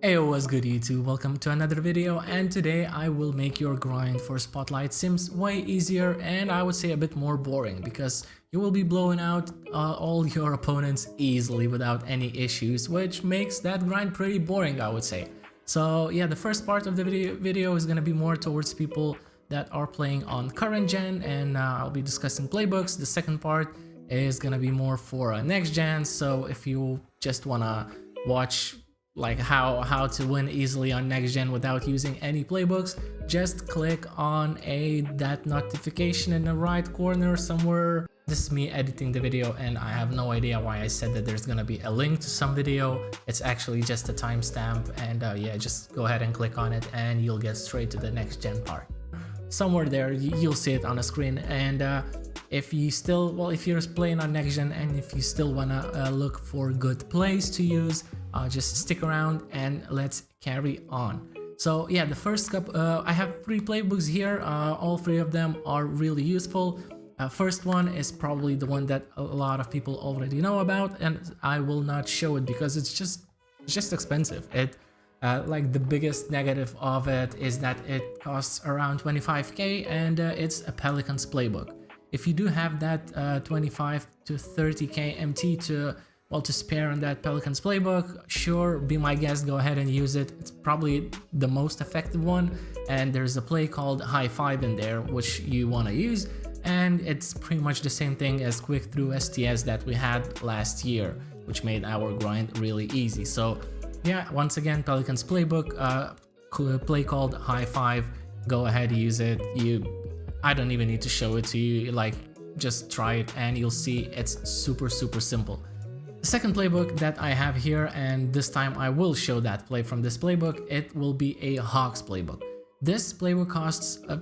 Hey, what's good YouTube? Welcome to another video, and today I will make your grind for Spotlight Sims way easier and I would say a bit more boring, because you will be blowing out all your opponents easily without any issues, which makes that grind pretty boring, I would say. So yeah, the first part of the video is going to be more towards people that are playing on current gen, and I'll be discussing playbooks. The second part is going to be more for next gen, so if you just want to watch like how to win easily on next gen without using any playbooks, just click on that notification in the right corner somewhere. This is me editing the video and I have no idea why I said that there's gonna be a link to some video. It's actually just a timestamp, and yeah, just go ahead and click on it and you'll get straight to the next gen part. Somewhere there you'll see it on the screen. And if you're playing on next gen and if you still wanna look for good plays to use, just stick around and let's carry on. So yeah, the first I have 3 playbooks here. All 3 of them are really useful. First one is probably the one that a lot of people already know about, and I will not show it because it's just expensive. Like the biggest negative of it is that it costs around 25k, and it's a Pelicans playbook. If you do have that 25 to 30k MT to spare on that Pelicans playbook, sure, be my guest, go ahead and use it. It's probably the most effective one, and there's a play called High Five in there which you want to use, and it's pretty much the same thing as Quick Through STS that we had last year, which made our grind really easy. So yeah, once again, Pelicans playbook, play called High Five, go ahead, use it. I don't even need to show it to you, like just try it and you'll see it's super simple. The second playbook that I have here, and this time I will show that play from this playbook, it will be a Hawks playbook. This playbook costs, I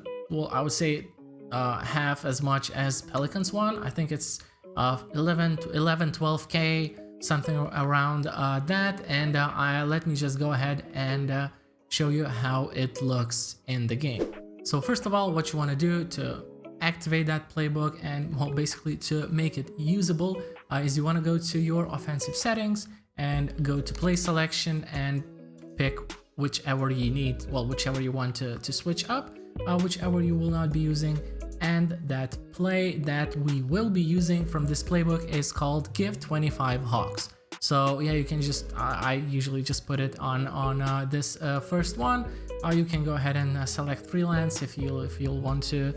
would say half as much as Pelicans one. I think it's 12k, something around that. And let me just go ahead and show you how it looks in the game. So first of all, what you want to do to activate that playbook and basically to make it usable is you want to go to your offensive settings and go to play selection and pick whichever you need, whichever you want to switch up, whichever you will not be using. And that play that we will be using from this playbook is called Give 25 Hawks. So yeah, you can just I usually just put it on this first one. You can go ahead and select freelance if you'll want to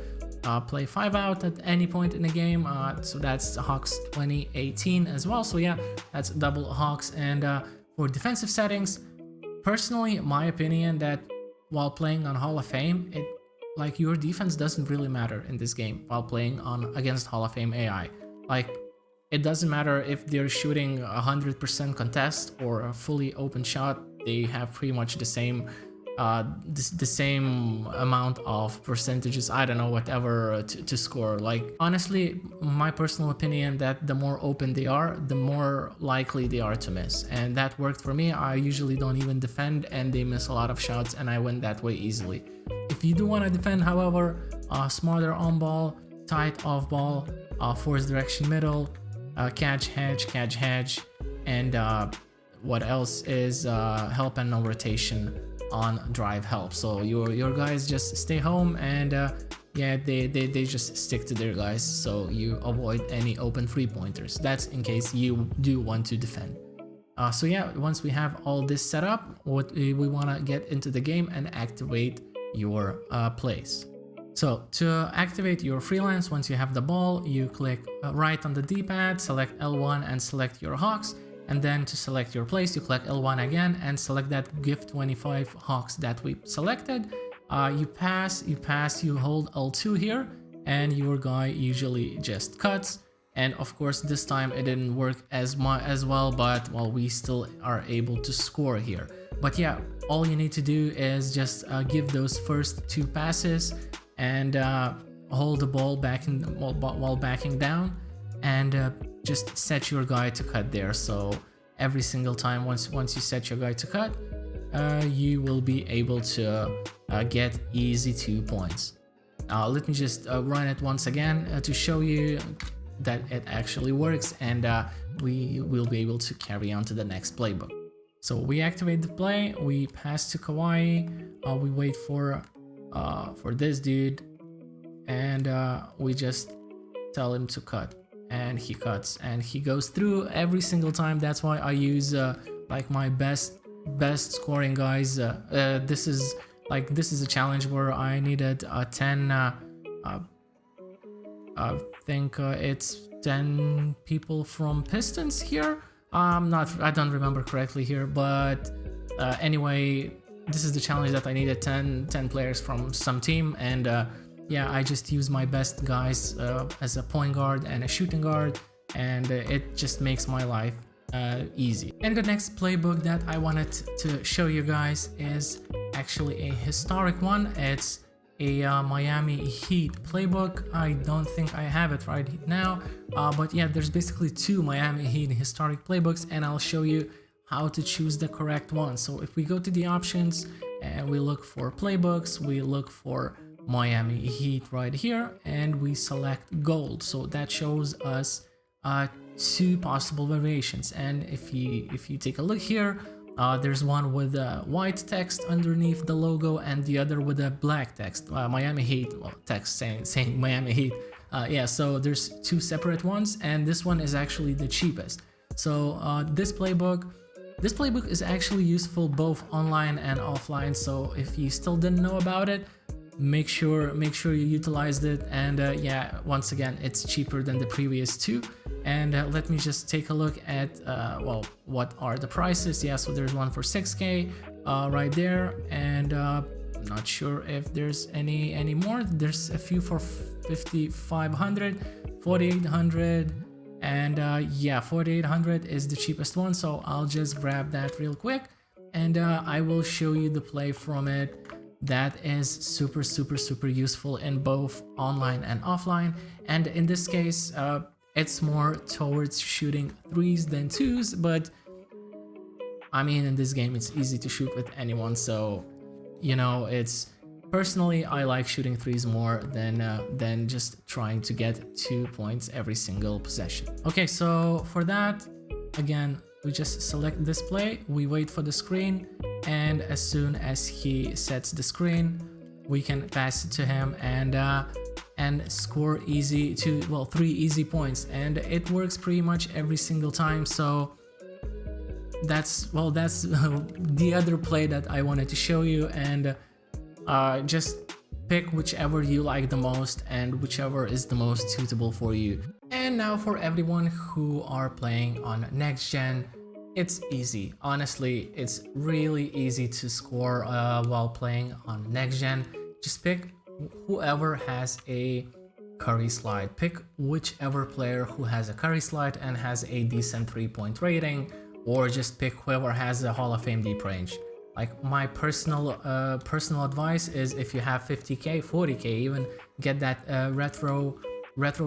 play 5 out at any point in the game. So that's Hawks 2018 as well. So yeah, that's double Hawks. And for defensive settings, personally, my opinion that while playing on Hall of Fame, your defense doesn't really matter in this game while playing against Hall of Fame AI. Like, it doesn't matter if they're shooting 100% contest or a fully open shot. They have pretty much the same amount of percentages, I don't know, whatever, to score. Like, honestly, my personal opinion that the more open they are, the more likely they are to miss, and that worked for me. I usually don't even defend and they miss a lot of shots and I win that way easily. If you do want to defend, however, smarter on ball, tight off ball, force direction middle, catch hedge, and what else is help and no rotation on drive help. So your guys just stay home, and yeah, they just stick to their guys, so you avoid any open 3-pointers. That's in case you do want to defend. So yeah, once we have all this set up, we want to get into the game and activate your plays. So to activate your freelance, once you have the ball, you click right on the D-pad, select L1 and select your Hawks. And then to select your place, you click L1 again and select that Give 25 Hawks that we selected. You pass, you hold L2 here, and your guy usually just cuts. And of course, this time it didn't work as well, but we still are able to score here. But yeah, all you need to do is just give those first 2 passes and hold the ball while backing down, and just set your guy to cut there. So every single time, once you set your guy to cut, you will be able to get easy 2 points. Let me just run it once again to show you that it actually works, and we will be able to carry on to the next playbook. So we activate the play, we pass to Kawaii, we wait for this dude, and we just tell him to cut, and he cuts, and he goes through every single time. That's why I use like my best scoring guys. This is a challenge where I needed 10. I think it's 10 people from Pistons here. I don't remember correctly here, but anyway, this is the challenge that I needed 10 players from some team, and yeah, I just use my best guys as a point guard and a shooting guard, and it just makes my life easy. And the next playbook that I wanted to show you guys is actually a historic one. It's a Miami Heat playbook. I don't think I have it right now, but yeah, there's basically two Miami Heat historic playbooks, and I'll show you how to choose the correct one. So if we go to the options and we look for playbooks, we look for Miami Heat right here, and we select gold. So that shows us two possible variations. And if you take a look here, there's one with white text underneath the logo, and the other with a black text, Miami Heat text saying Miami Heat. Yeah, so there's two separate ones, and this one is actually the cheapest. So this playbook is actually useful both online and offline. So if you still didn't know about it, make sure you utilized it. And yeah, once again, it's cheaper than the previous two. And let me just take a look at well, what are the prices. Yeah, so there's one for 6K right there, and I'm not sure if there's any more. There's a few for 5,500, 4,800, and yeah, 4,800 is the cheapest one. So I'll just grab that real quick, and I will show you the play from it. That is super useful in both online and offline. And in this case, it's more towards shooting threes than twos, but I mean, in this game it's easy to shoot with anyone, so you know, it's personally, I like shooting threes more than just trying to get 2 points every single possession. Okay, so for that, again, we just select this play, we wait for the screen, and as soon as he sets the screen, we can pass it to him and score three easy points. And it works pretty much every single time. So that's the other play that I wanted to show you. And just pick whichever you like the most and whichever is the most suitable for you. And now for everyone who are playing on next gen, it's easy. Honestly, it's really easy to score while playing on next gen. Just pick whoever has a Curry slide. Pick whichever player who has a Curry slide and has a decent 3-point rating, or just pick whoever has a Hall of Fame deep range. Like my personal advice is, if you have 50k, 40k even, get that retro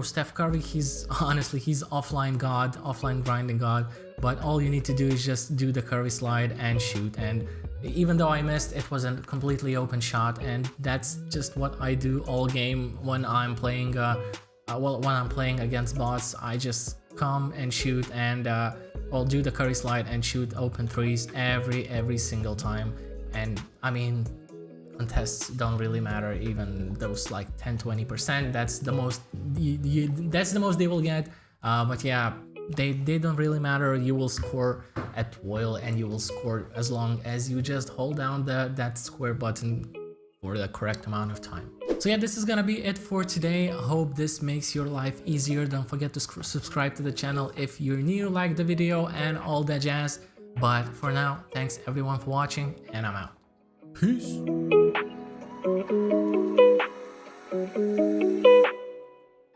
Steph Curry. He's offline god, offline grinding god, but all you need to do is just do the Curry slide and shoot. And even though I missed, it was a completely open shot, and that's just what I do all game when I'm playing when I'm playing against bots. I just come and shoot, and I'll do the Curry slide and shoot open threes every single time. And I mean, contests don't really matter, even those like 10-20%, that's the most they will get, but yeah, they don't really matter. You will score at will, and you will score as long as you just hold down that square button for the correct amount of time. So yeah, this is gonna be it for today. I hope this makes your life easier. Don't forget to subscribe to the channel if you're new, like the video and all that jazz. But for now, thanks everyone for watching, and I'm out. Peace.